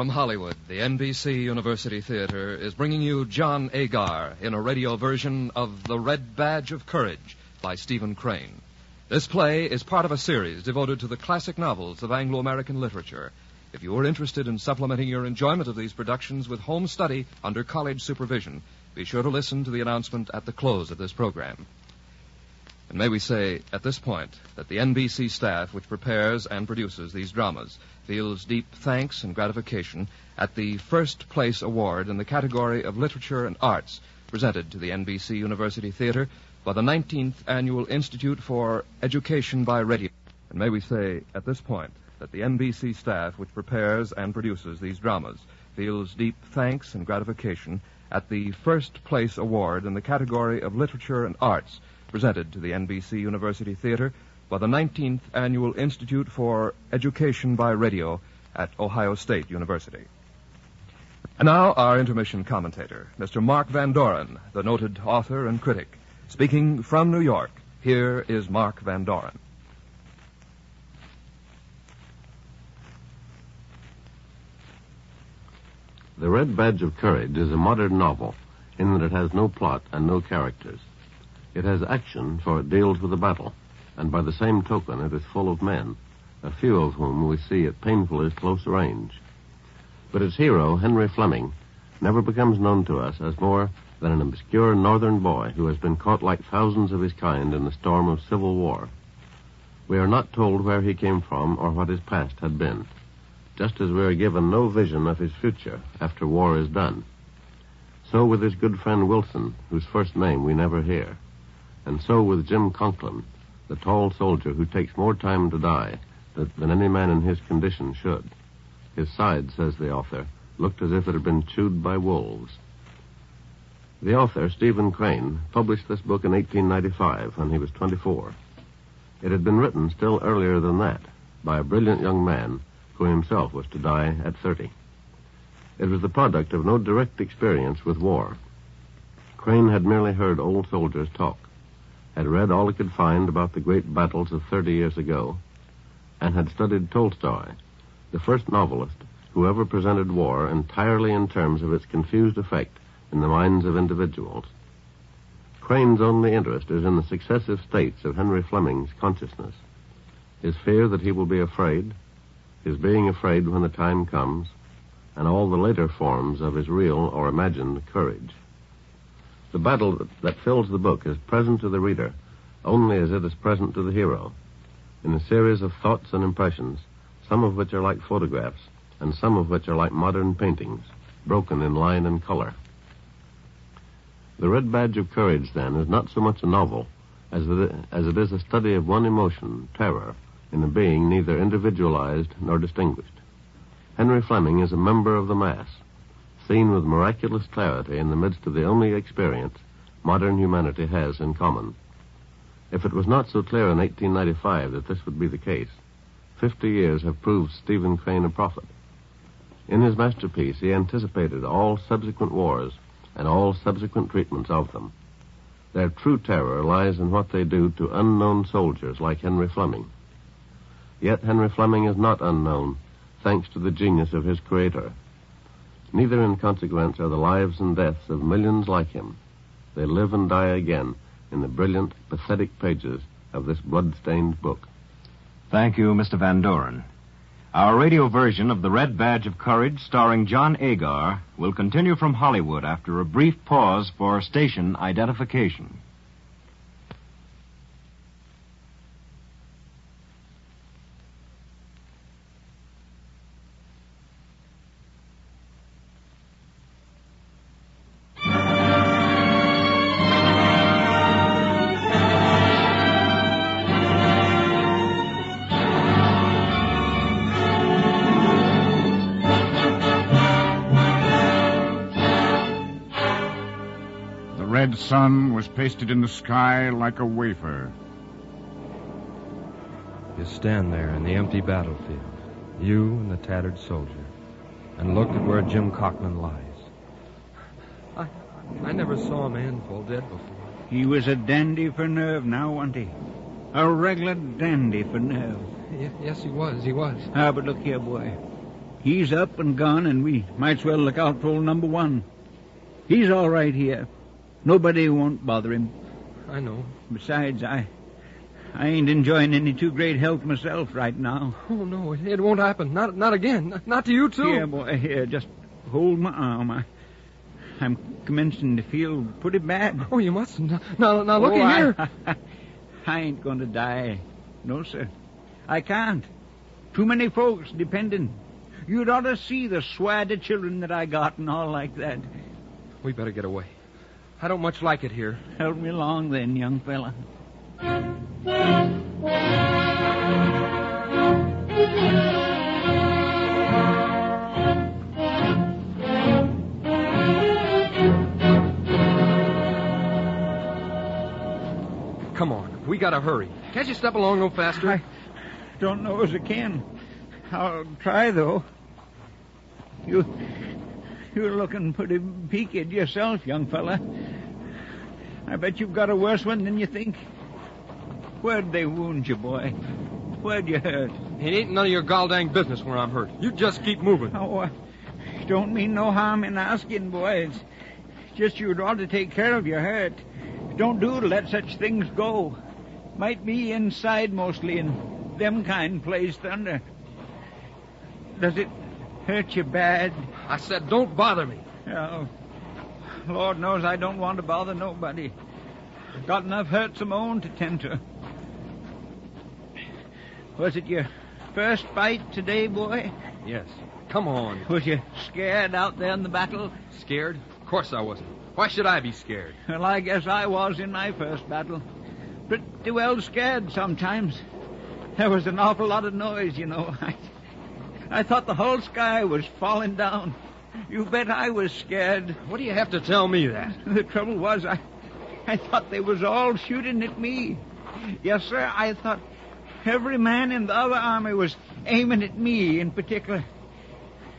From Hollywood, the NBC University Theater is bringing you John Agar in a radio version of The Red Badge of Courage by Stephen Crane. This play is part of a series devoted to the classic novels of Anglo-American literature. If you are interested in supplementing your enjoyment of these productions with home study under college supervision, be sure to listen to the announcement at the close of this program. And may we say, at this point, that the NBC staff which prepares and produces these dramas feels deep thanks and gratification at the first place award in the category of literature and arts presented to the NBC University Theater by the 19th Annual Institute for Education by Radio. And may we say, at this point, that the NBC staff which prepares and produces these dramas feels deep thanks and gratification at the first place award in the category of literature and arts presented to the NBC University Theater by the 19th Annual Institute for Education by Radio at Ohio State University. And now our intermission commentator, Mr. Mark Van Doren, the noted author and critic. Speaking from New York, here is Mark Van Doren. The Red Badge of Courage is a modern novel in that it has no plot and no characters. It has action, for it deals with a battle, and by the same token it is full of men, a few of whom we see at painfully close range. But its hero, Henry Fleming, never becomes known to us as more than an obscure northern boy who has been caught like thousands of his kind in the storm of civil war. We are not told where he came from or what his past had been, just as we are given no vision of his future after war is done. So with his good friend Wilson, whose first name we never hear. And so with Jim Conklin, the tall soldier who takes more time to die than any man in his condition should. His side, says the author, looked as if it had been chewed by wolves. The author, Stephen Crane, published this book in 1895 when he was 24. It had been written still earlier than that by a brilliant young man who himself was to die at 30. It was the product of no direct experience with war. Crane had merely heard old soldiers talk, had read all he could find about the great battles of 30 years ago, and had studied Tolstoy, the first novelist who ever presented war entirely in terms of its confused effect in the minds of individuals. Crane's only interest is in the successive states of Henry Fleming's consciousness, his fear that he will be afraid, his being afraid when the time comes, and all the later forms of his real or imagined courage. The battle that fills the book is present to the reader only as it is present to the hero, in a series of thoughts and impressions, some of which are like photographs, and some of which are like modern paintings, broken in line and color. The Red Badge of Courage, then, is not so much a novel as it is a study of one emotion, terror, in a being neither individualized nor distinguished. Henry Fleming is a member of the mass, seen with miraculous clarity in the midst of the only experience modern humanity has in common. If it was not so clear in 1895 that this would be the case, 50 years have proved Stephen Crane a prophet. In his masterpiece, he anticipated all subsequent wars and all subsequent treatments of them. Their true terror lies in what they do to unknown soldiers like Henry Fleming. Yet Henry Fleming is not unknown, thanks to the genius of his creator. Neither, in consequence, are the lives and deaths of millions like him. They live and die again in the brilliant, pathetic pages of this blood-stained book. Thank you, Mr. Van Doren. Our radio version of The Red Badge of Courage, starring John Agar, will continue from Hollywood after a brief pause for station identification. The red sun was pasted in the sky like a wafer. You stand there in the empty battlefield, you and the tattered soldier, and look at where Jim Cockman lies. I never saw a man fall dead before. He was a dandy for nerve now, wasn't he? A regular dandy for nerve. Yes, he was. Ah, but look here, boy. He's up and gone, and we might as well look out for old number one. He's all right here. Nobody won't bother him. I know. Besides, I ain't enjoying any too great health myself right now. Oh, no, it won't happen. Not again. Not to you, too. Here, boy, here, just hold my arm. I'm commencing to feel pretty bad. Oh, you mustn't. Now looky here. I ain't going to die. No, sir. I can't. Too many folks depending. You'd ought to see the swad of children that I got and all like that. We better get away. I don't much like it here. Help me along then, young fella. Come on, we gotta hurry. Can't you step along no faster? I don't know as I can. I'll try, though. You're looking pretty peaked yourself, young fella. I bet you've got a worse one than you think. Where'd they wound you, boy? Where'd you hurt? It ain't none of your goddamn business where I'm hurt. You just keep moving. Oh, I don't mean no harm in asking, boy. It's just you'd ought to take care of your hurt. Don't do to let such things go. Might be inside mostly, and them kind plays thunder. Does it hurt you bad? I said don't bother me. Oh, Lord knows I don't want to bother nobody. Got enough hurts of my own to tend to. Was it your first fight today, boy? Yes. Come on. Was you scared out there in the battle? Scared? Of course I wasn't. Why should I be scared? Well, I guess I was in my first battle. Pretty well scared sometimes. There was an awful lot of noise, you know. I thought the whole sky was falling down. You bet I was scared. What do you have to tell me that? The trouble was, I thought they was all shooting at me. Yes, sir, I thought every man in the other army was aiming at me in particular.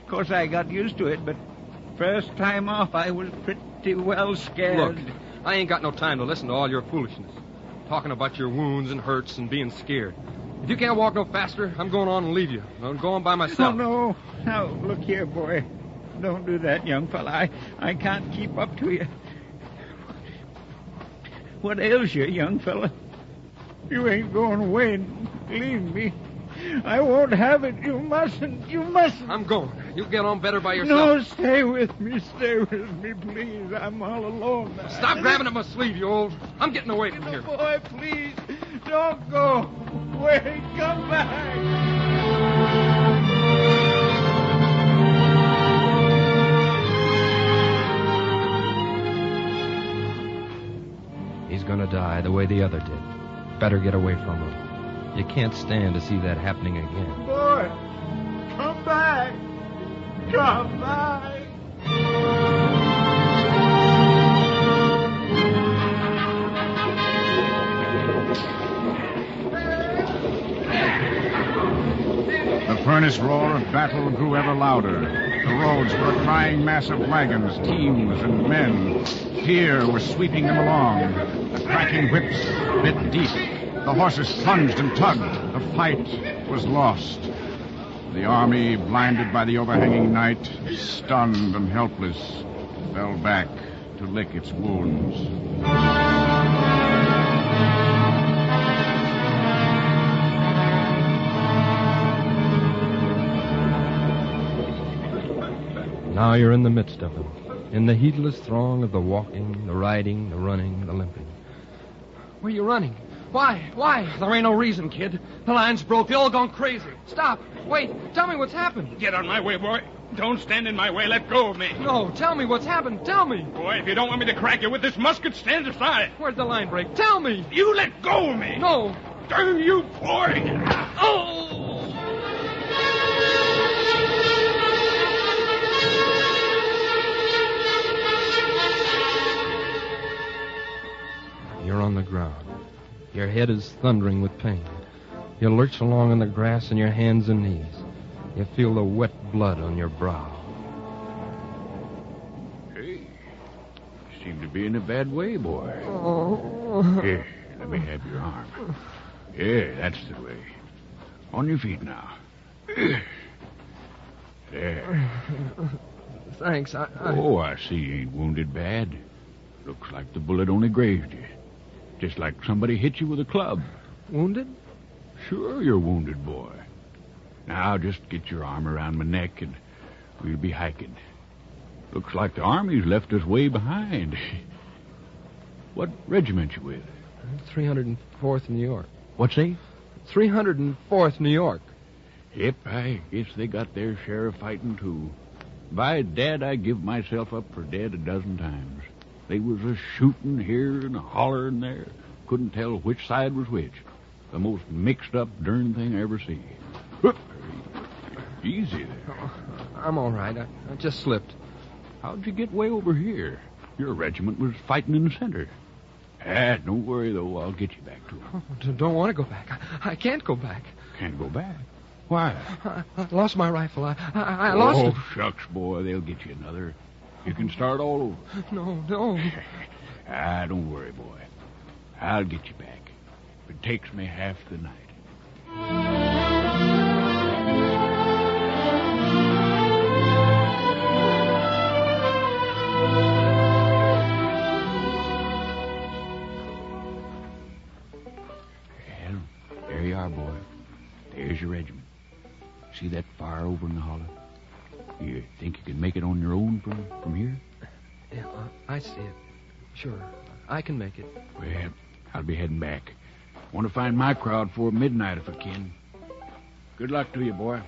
Of course, I got used to it, but first time off, I was pretty well scared. Look, I ain't got no time to listen to all your foolishness. Talking about your wounds and hurts and being scared. If you can't walk no faster, I'm going on and leave you. I'm going by myself. No. Now, look here, boy. Don't do that, young fella. I can't keep up to you. What ails you, young fella? You ain't going away and leave me. I won't have it. You mustn't. I'm going. You get on better by yourself. No, stay with me. Stay with me, please. I'm all alone now. Stop grabbing at my sleeve, you old. I'm getting away from here. Boy, please. Don't go. Wait, come back. He's gonna die the way the other did. Better get away from him. You can't stand to see that happening again. Boy, come back. Come back. The furnace roar of battle grew ever louder. The roads were a crying mass of wagons, teams, and men. Fear was sweeping them along. The cracking whips bit deep. The horses plunged and tugged. The fight was lost. The army, blinded by the overhanging night, stunned and helpless, fell back to lick its wounds. Now you're in the midst of them, in the heedless throng of the walking, the riding, the running, the limping. Where you running? Why? There ain't no reason, kid. The line's broke. They all gone crazy. Stop. Wait. Tell me what's happened. Get out of my way, boy. Don't stand in my way. Let go of me. No, tell me what's happened. Tell me. Boy, if you don't want me to crack you with this musket, stand aside. Where'd the line break? Tell me. You let go of me. No. Darn you, boy. Oh! You're on the ground. Your head is thundering with pain. You lurch along in the grass on your hands and knees. You feel the wet blood on your brow. Hey, you seem to be in a bad way, boy. Oh. Here, let me have your arm. Yeah, that's the way. On your feet now. There. Thanks. Oh, I see you ain't wounded bad. Looks like the bullet only grazed you. Just like somebody hit you with a club. Wounded? Sure you're wounded, boy. Now just get your arm around my neck and we'll be hiking. Looks like the Army's left us way behind. What regiment you with? 304th New York. What's they? 304th New York. Yep, I guess they got their share of fighting, too. By Dad, I give myself up for dead a dozen times. They was a shooting here and a hollering there. Couldn't tell which side was which. The most mixed-up darn thing I ever see. Whoop. Easy there. I'm all right. I just slipped. How'd you get way over here? Your regiment was fighting in the center. Don't worry, though. I'll get you back to them. Don't want to go back. I can't go back. Can't go back? Why? I lost my rifle. I lost it. Oh, shucks, boy. They'll get you another. You can start all over. No. Don't worry, boy. I'll get you back. If it takes me half the night. Well, there you are, boy. There's your regiment. See that fire over in the hollow? You think you can make it on your own from here? Yeah, I see it. Sure, I can make it. Well, I'll be heading back. Want to find my crowd before midnight if I can. Good luck to you, boy.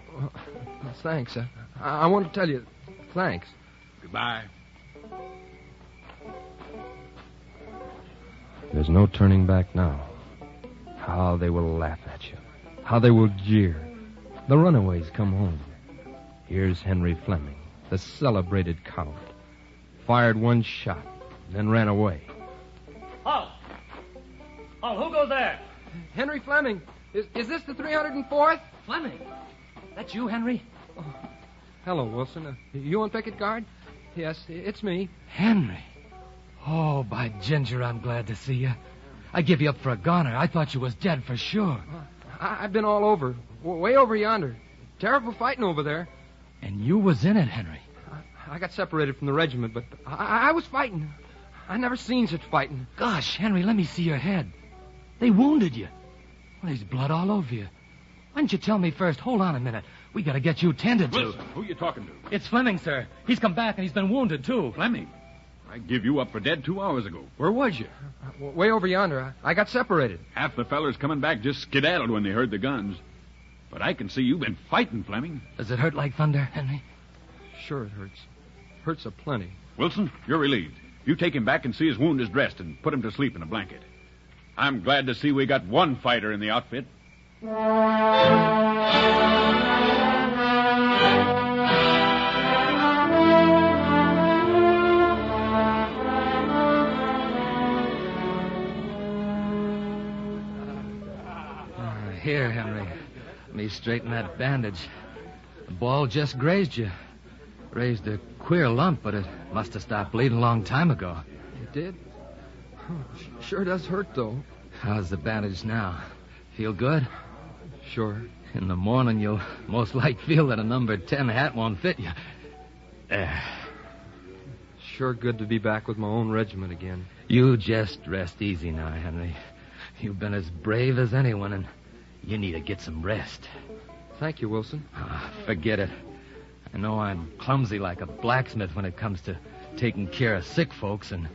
Thanks. I want to tell you, thanks. Goodbye. There's no turning back now. How they will laugh at you. How they will jeer. The runaways come home. Here's Henry Fleming, the celebrated count. Fired one shot, then ran away. Halt! Who goes there? Henry Fleming. Is this the 304th? Fleming? That's you, Henry? Oh, hello, Wilson. You on picket guard? Yes, it's me. Henry? Oh, by ginger, I'm glad to see you. I give you up for a goner. I thought you was dead for sure. I've been all over. Way over yonder. Terrible fighting over there. And you was in it, Henry. I got separated from the regiment, but I was fighting. I never seen such fighting. Gosh, Henry, let me see your head. They wounded you. Well, there's blood all over you. Why didn't you tell me first? Hold on a minute. We got to get you tended to. Wilson, who you talking to? It's Fleming, sir. He's come back and he's been wounded, too. Fleming? I give you up for dead 2 hours ago. Where was you? Way over yonder. I got separated. Half the fellers coming back just skedaddled when they heard the guns. But I can see you've been fighting, Fleming. Does it hurt like thunder, Henry? Sure it hurts. Hurts aplenty. Wilson, you're relieved. You take him back and see his wound is dressed and put him to sleep in a blanket. I'm glad to see we got one fighter in the outfit. Here, Henry. Let me straighten that bandage. The ball just grazed you. Raised a queer lump, but it must have stopped bleeding a long time ago. It did? Sure does hurt, though. How's the bandage now? Feel good? Sure. In the morning, you'll most like feel that a number 10 hat won't fit you. Sure good to be back with my own regiment again. You just rest easy now, Henry. You've been as brave as anyone, and you need to get some rest. Thank you, Wilson. Forget it. I know I'm clumsy like a blacksmith when it comes to taking care of sick folks, and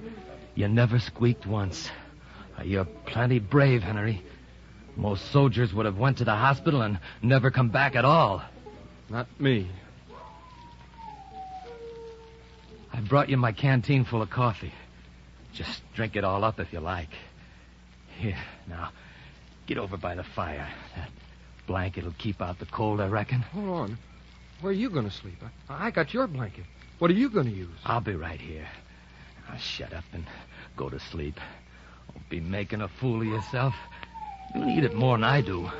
you never squeaked once. You're plenty brave, Henry. Most soldiers would have went to the hospital and never come back at all. Not me. I brought you my canteen full of coffee. Just drink it all up if you like. Here, now, get over by the fire. That blanket'll keep out the cold, I reckon. Hold on. Where are you going to sleep? I got your blanket. What are you going to use? I'll be right here. Now, shut up and go to sleep. Don't be making a fool of yourself. You need it more than I do.